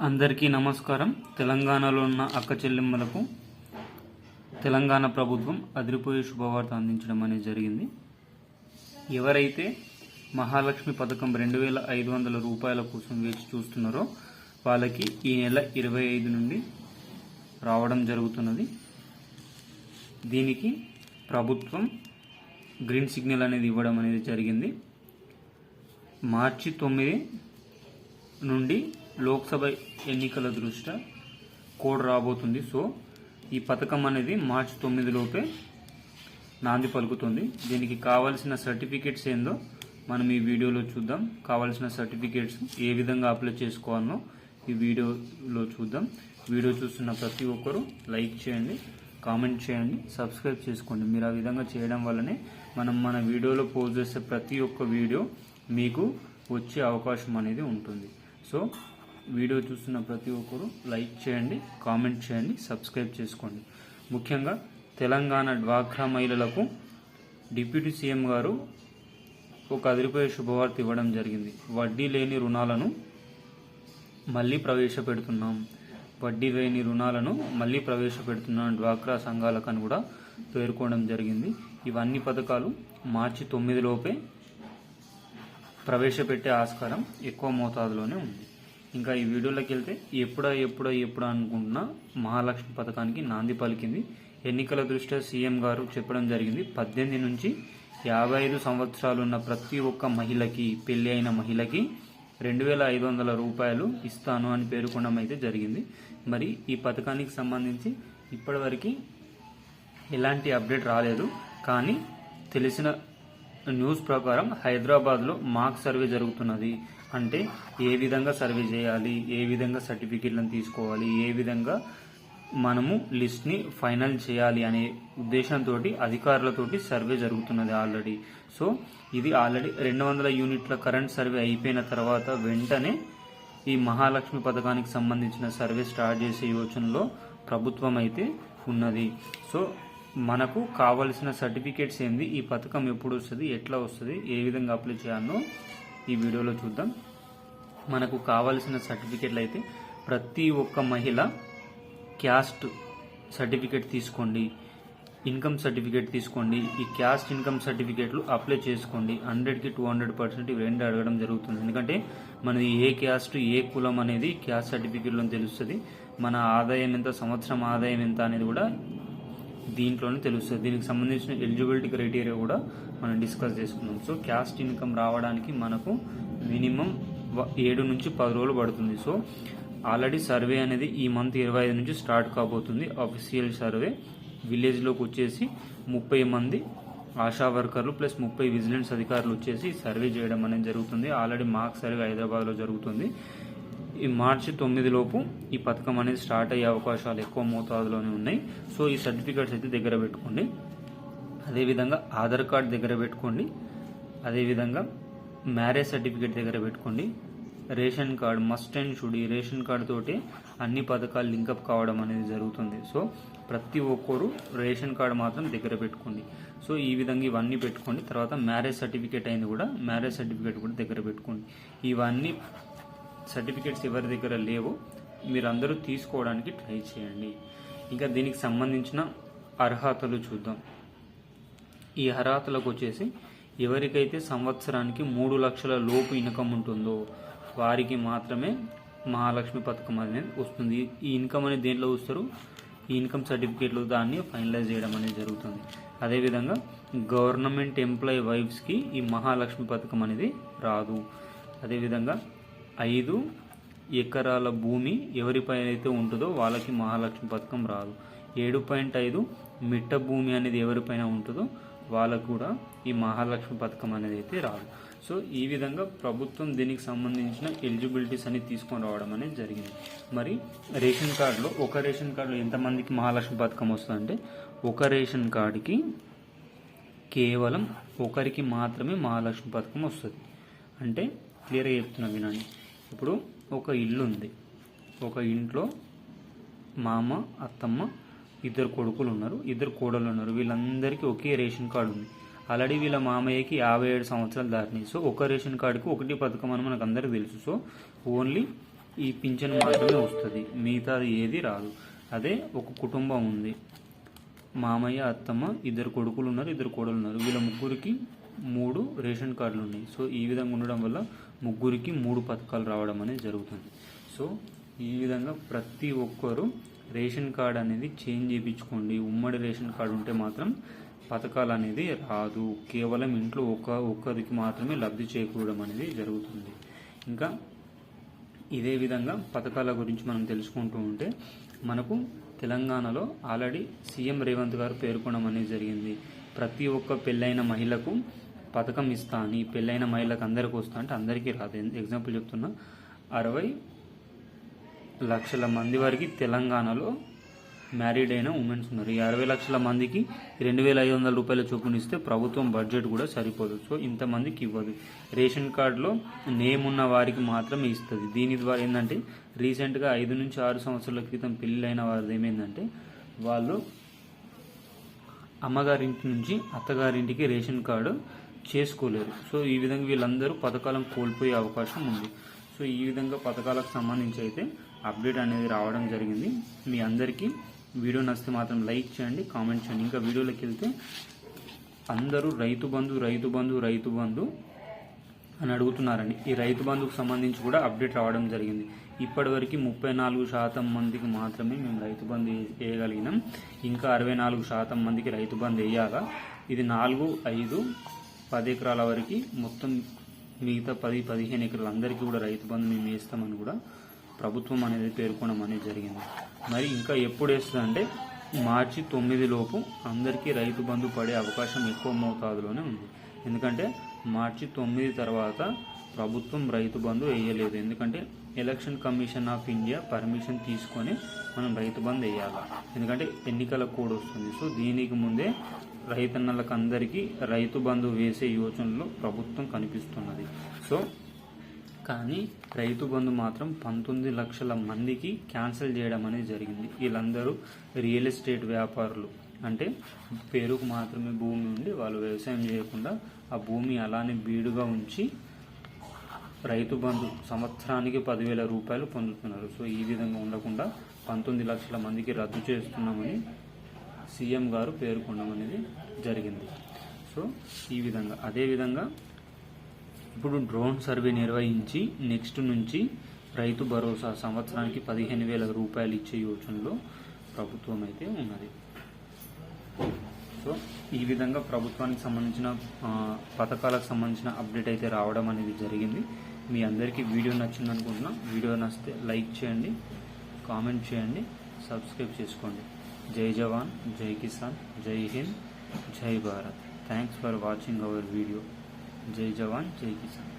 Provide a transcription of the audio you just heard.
అందరికీ నమస్కారం. తెలంగాణలో ఉన్న అక్క చెల్లెమ్మలకు తెలంగాణ ప్రభుత్వం అదిరిపోయే శుభవార్త అందించడం అనేది జరిగింది. ఎవరైతే మహాలక్ష్మి పథకం 2500 రూపాయల కోసం వేచి చూస్తున్నారో వాళ్ళకి ఈ నెల 25 నుండి రావడం జరుగుతున్నది. దీనికి ప్రభుత్వం గ్రీన్ సిగ్నల్ అనేది ఇవ్వడం అనేది జరిగింది. మార్చి 9 నుండి లోక్సభ ఎన్నికల దృష్ట్యా కోడ్ రాబోతుంది. సో ఈ పథకం అనేది మార్చి 9 లోపే నాంది పలుకుతుంది. దీనికి కావాల్సిన సర్టిఫికేట్స్ ఏందో మనం ఈ వీడియోలో చూద్దాం. కావాల్సిన సర్టిఫికేట్స్ ఏ విధంగా అప్లై చేసుకోవాలో ఈ వీడియోలో చూద్దాం. వీడియో చూస్తున్న ప్రతి ఒక్కరూ లైక్ చేయండి, కామెంట్ చేయండి, సబ్స్క్రైబ్ చేసుకోండి. మీరు ఆ విధంగా చేయడం వల్లనే మన వీడియోలో పోస్ట్ చేసే ప్రతి ఒక్క వీడియో మీకు వచ్చే అవకాశం అనేది ఉంటుంది. సో వీడియో చూస్తున్న ప్రతి ఒక్కరూ లైక్ చేయండి, కామెంట్ చేయండి, సబ్స్క్రైబ్ చేసుకోండి. ముఖ్యంగా తెలంగాణ డ్వాక్రా మహిళలకు డిప్యూటీ సీఎం గారు ఒక అదిరిపోయే శుభవార్త ఇవ్వడం జరిగింది. వడ్డీ లేని రుణాలను మళ్ళీ ప్రవేశపెడుతున్నాం డ్వాక్రా సంఘాలకు అని కూడా పేర్కొనడం జరిగింది. ఇవన్నీ పథకాలు మార్చి 9 లోపే ప్రవేశపెట్టే ఆస్కారం ఎక్కువ మోతాదులోనే ఉంది. ఇంకా ఈ వీడియోలోకి వెళ్తే ఎప్పుడా అనుకుంటున్నా మహాలక్ష్మి పథకానికి నాంది పలికింది. ఎన్నికల దృష్ట్యా సీఎం గారు చెప్పడం జరిగింది. 18 నుంచి 55 సంవత్సరాలు ఉన్న ప్రతి ఒక్క మహిళకి, పెళ్లి అయిన మహిళకి 2500 రూపాయలు ఇస్తాను అని పేర్కొనడం అయితే జరిగింది. మరి ఈ పథకానికి సంబంధించి ఇప్పటివరకు ఎలాంటి అప్డేట్ రాలేదు. కానీ తెలిసిన న్యూస్ ప్రకారం హైదరాబాద్లో మాక్ సర్వే జరుగుతున్నది. అంటే ఏ విధంగా సర్వే చేయాలి, ఏ విధంగా సర్టిఫికెట్లను తీసుకోవాలి, ఏ విధంగా మనము లిస్ట్ని ఫైనల్ చేయాలి అనే ఉద్దేశంతో అధికారులతోటి సర్వే జరుగుతున్నది ఆల్రెడీ. సో ఇది ఆల్రెడీ 200 యూనిట్ల కరెంట్ సర్వే అయిపోయిన తర్వాత వెంటనే ఈ మహాలక్ష్మి పథకానికి సంబంధించిన సర్వే స్టార్ట్ చేసే యోచనలో ప్రభుత్వం అయితే ఉన్నది. సో మనకు కావలసిన సర్టిఫికేట్స్ ఏంది, ఈ పథకం ఎప్పుడు వస్తుంది, ఎట్లా వస్తుంది, ఏ విధంగా అప్లై చేయాలో ఈ వీడియోలో చూద్దాం. మనకు కావలసిన సర్టిఫికేట్లు అయితే ప్రతి ఒక్క మహిళ క్యాస్ట్ సర్టిఫికేట్ తీసుకోండి, ఇన్కమ్ సర్టిఫికేట్ తీసుకోండి. ఈ క్యాస్ట్ ఇన్కమ్ సర్టిఫికేట్లు అప్లై చేసుకోండి. 100కి 200% ఇవి రెండు అడగడం జరుగుతుంది. ఎందుకంటే మనది ఏ క్యాస్ట్, ఏ కులం అనేది క్యాస్ట్ సర్టిఫికేట్లో తెలుస్తుంది. మన ఆదాయం ఎంత, సంవత్సరం ఆదాయం ఎంత అనేది కూడా దీంట్లోనే తెలుస్తుంది. దీనికి సంబంధించిన ఎలిజిబిలిటీ క్రైటీరియా కూడా మనం డిస్కస్ చేసుకున్నాం. సో క్యాస్ట్ ఇన్కమ్ రావడానికి మనకు మినిమం 7 నుంచి 10 రోజులు పడుతుంది. సో ఆల్రెడీ సర్వే అనేది ఈ మంత్ 25 నుంచి స్టార్ట్ కాబోతుంది. అఫీషియల్ సర్వే విలేజ్లోకి వచ్చేసి 30 మంది ఆశా వర్కర్లు ప్లస్ 30 విజిలెన్స్ అధికారులు వచ్చేసి సర్వే చేయడం అనేది జరుగుతుంది. ఆల్రెడీ మాక్ సర్వే హైదరాబాద్లో జరుగుతుంది. ఈ మార్చి 9 లోపు ఈ పథకం అనేది స్టార్ట్ అయ్యే అవకాశాలు ఎక్కువ మోతాదులోనే ఉన్నాయి. సో ఈ సర్టిఫికేట్స్ అయితే దగ్గర పెట్టుకోండి. అదేవిధంగా ఆధార్ కార్డ్ దగ్గర పెట్టుకోండి. అదేవిధంగా మ్యారేజ్ సర్టిఫికేట్ దగ్గర పెట్టుకోండి. Ration card must and should. ఈ రేషన్ కార్డు తోటి అన్ని పథకాలు లింకప్ కావడం అనేది జరుగుతుంది. సో ప్రతి ఒక్కరు రేషన్ కార్డు మాత్రం దగ్గర పెట్టుకోండి. సో ఈ విధంగా ఇవన్నీ పెట్టుకోండి. తర్వాత మ్యారేజ్ సర్టిఫికేట్ అయింది కూడా, మ్యారేజ్ సర్టిఫికేట్ కూడా దగ్గర పెట్టుకోండి. ఇవన్నీ సర్టిఫికేట్స్ ఎవరి దగ్గర లేవో మీరందరూ తీసుకోవడానికి ట్రై చేయండి. ఇంకా దీనికి సంబంధించిన అర్హతలు చూద్దాం. ఈ అర్హతలకు వచ్చేసి ఎవరికైతే సంవత్సరానికి 3 లక్షల లోపు ఇన్కమ్ ఉంటుందో వారికి మాత్రమే మహాలక్ష్మి పథకం అనేది వస్తుంది. ఈ ఇన్కమ్ అనేది దేంట్లో వస్తారు, ఈ ఇన్కమ్ సర్టిఫికేట్లు దాన్ని ఫైనలైజ్ చేయడం అనేది జరుగుతుంది. అదేవిధంగా గవర్నమెంట్ ఎంప్లాయీ వైఫ్స్కి ఈ మహాలక్ష్మి పథకం అనేది రాదు. అదేవిధంగా 5 ఎకరాల భూమి ఎవరిపైన అయితే ఉంటుందో వాళ్ళకి మహాలక్ష్మి పథకం రాదు. 7.5 మిట్ట భూమి అనేది ఎవరిపైన ఉంటుందో వాళ్ళకు కూడా ఈ మహాలక్ష్మి పథకం అనేది అయితే రాదు. సో ఈ విధంగా ప్రభుత్వం దీనికి సంబంధించిన ఎలిజిబిలిటీస్ అని తీసుకొని రావడం అనేది జరిగింది. మరి రేషన్ కార్డులో, ఒక రేషన్ కార్డులో ఎంతమందికి మహాలక్ష్మి పథకం వస్తుందంటే ఒక రేషన్ కార్డుకి కేవలం ఒకరికి మాత్రమే మహాలక్ష్మి పథకం వస్తుంది. అంటే క్లియర్గా చెప్తున్నా వినండి. ఇప్పుడు ఒక ఇల్లు ఉంది, ఒక ఇంట్లో మామ, అత్తమ్మ, 2 కొడుకులు ఉన్నారు, 2 కోడళ్ళు ఉన్నారు. వీళ్ళందరికీ ఒకే రేషన్ కార్డు ఉంది. ఆల్రెడీ వీళ్ళ మామయ్యకి 57 సంవత్సరాలు దాటినాయి. సో ఒక రేషన్ కార్డుకి ఒకటి పథకం అని మనకు అందరికీ తెలుసు. సో ఓన్లీ ఈ పింఛన్ మాత్రమే వస్తుంది, మిగతాది ఏది రాదు. అదే ఒక కుటుంబం ఉంది, మామయ్య అత్తమ్మ, 2 కొడుకులు ఉన్నారు, 2 కోడలు ఉన్నారు. వీళ్ళ ముగ్గురికి 3 రేషన్ కార్డులు ఉన్నాయి. సో ఈ విధంగా ఉండడం వల్ల ముగ్గురికి 3 పథకాలు రావడం అనేది జరుగుతుంది. సో ఈ విధంగా ప్రతి ఒక్కరు రేషన్ కార్డు అనేది చేంజ్ చేయించుకోండి. ఉమ్మడి రేషన్ కార్డు ఉంటే మాత్రం పథకాలు అనేది రాదు. కేవలం ఇంట్లో ఒక్కరికి మాత్రమే లబ్ధి చేకూరడం అనేది జరుగుతుంది. ఇంకా ఇదే విధంగా పథకాల గురించి మనం తెలుసుకుంటూ ఉంటే మనకు తెలంగాణలో ఆల్రెడీ సీఎం రేవంత్ గారు పేర్కొనడం అనేది జరిగింది. ప్రతి ఒక్క పెళ్ళైన మహిళకు పథకం ఇస్తా అని. పెళ్ళైన మహిళలకు అందరికీ వస్తా అంటే అందరికీ రాదు. ఎగ్జాంపుల్ చెప్తున్నా, 60 లక్షల మంది వరకు తెలంగాణలో మ్యారీడ్ అయిన ఉమెన్స్ ఉన్నారు. ఈ 60 లక్షల మందికి 2,500 రూపాయల చొప్పున ఇస్తే ప్రభుత్వం బడ్జెట్ కూడా సరిపోదు. సో ఇంతమందికి ఇవ్వదు. రేషన్ కార్డులో నేమ్ ఉన్న వారికి మాత్రమే ఇస్తుంది. దీని ద్వారా ఏంటంటే రీసెంట్గా 5 నుంచి 6 సంవత్సరాల క్రితం పెళ్ళైన వారిది ఏమైందంటే వాళ్ళు అమ్మగారింటి నుంచి అత్తగారింటికి రేషన్ కార్డు చేసుకోలేరు. సో ఈ విధంగా వీళ్ళందరూ పథకాలను కోల్పోయే అవకాశం ఉంది. సో ఈ విధంగా పథకాలకు సంబంధించి అయితే అప్డేట్ అనేది రావడం జరిగింది. మీ అందరికీ వీడియో నచ్చితే మాత్రం లైక్ చేయండి, కామెంట్ చేయండి. ఇంకా వీడియోలోకి వెళ్తే అందరూ రైతు బంధు అని అడుగుతున్నారండి. ఈ రైతు బంధుకు సంబంధించి కూడా అప్డేట్ రావడం జరిగింది. ఇప్పటివరకు 34% మందికి మాత్రమే మేము రైతు బంధు వేయగలిగినాం. ఇంకా 64% మందికి రైతు బంధు వేయాలా. ఇది 4, 5, 10 ఎకరాల వరకు మొత్తం మిగతా 10-15 ఎకరాలు అందరికీ కూడా రైతు బంధు మేము వేస్తామని కూడా ప్రభుత్వం అనేది పేర్కొనడం అనేది జరిగింది. మరి ఇంకా ఎప్పుడు వేస్తుంది అంటే మార్చి 9 లోపు అందరికీ రైతు బంధు పడే అవకాశం ఎక్కువ మోతాదులోనే ఉంది. ఎందుకంటే మార్చి 9 తర్వాత ప్రభుత్వం రైతు బంధు వేయలేదు. ఎందుకంటే election commission of India permission తీసుకొని మనం రైతు బంధు వేయాలి. ఎందుకంటే ఎన్నికల కోడ్ వస్తుంది. సో దీనికి ముందే రైతన్నలకు అందరికీ రైతు బంధు వేసే యోచనలో ప్రభుత్వం కనిపిస్తున్నది. సో కానీ రైతు బంధు మాత్రం 19 లక్షల మందికి క్యాన్సిల్ చేయడం అనేది జరిగింది. వీళ్ళందరూ రియల్ ఎస్టేట్ వ్యాపారులు, అంటే పేరుకు మాత్రమే భూమి ఉండి వాళ్ళు వ్యవసాయం చేయకుండా ఆ భూమి అలానే బీడుగా ఉంచి రైతు బంధు సంవత్సరానికి 10,000 రూపాయలు పొందుతున్నారు. సో ఈ విధంగా ఉండకుండా 19 లక్షల మందికి రద్దు చేస్తున్నామని సీఎం గారు పేర్కొనడం అనేది జరిగింది. సో ఈ విధంగా అదేవిధంగా ఇప్పుడు డ్రోన్ సర్వే నిర్వహించి నెక్స్ట్ నుంచి రైతు భరోసా సంవత్సరానికి 15,000 రూపాయలు ఇచ్చే యోచనలో ప్రభుత్వం అయితే ఉన్నది. సో ఈ విధంగా ప్రభుత్వానికి సంబంధించిన పథకాలకు సంబంధించిన అప్డేట్ అయితే రావడం అనేది జరిగింది. మీ అందరికీ వీడియో నచ్చింది అనుకుంటున్నా. వీడియో నచ్చితే లైక్ చేయండి, కామెంట్ చేయండి, సబ్స్క్రైబ్ చేసుకోండి. జై జవాన్, జై కిసాన్, జై హింద్, జై Bharat. Thanks for watching our video. జై జవాన్, జై కిసాన్.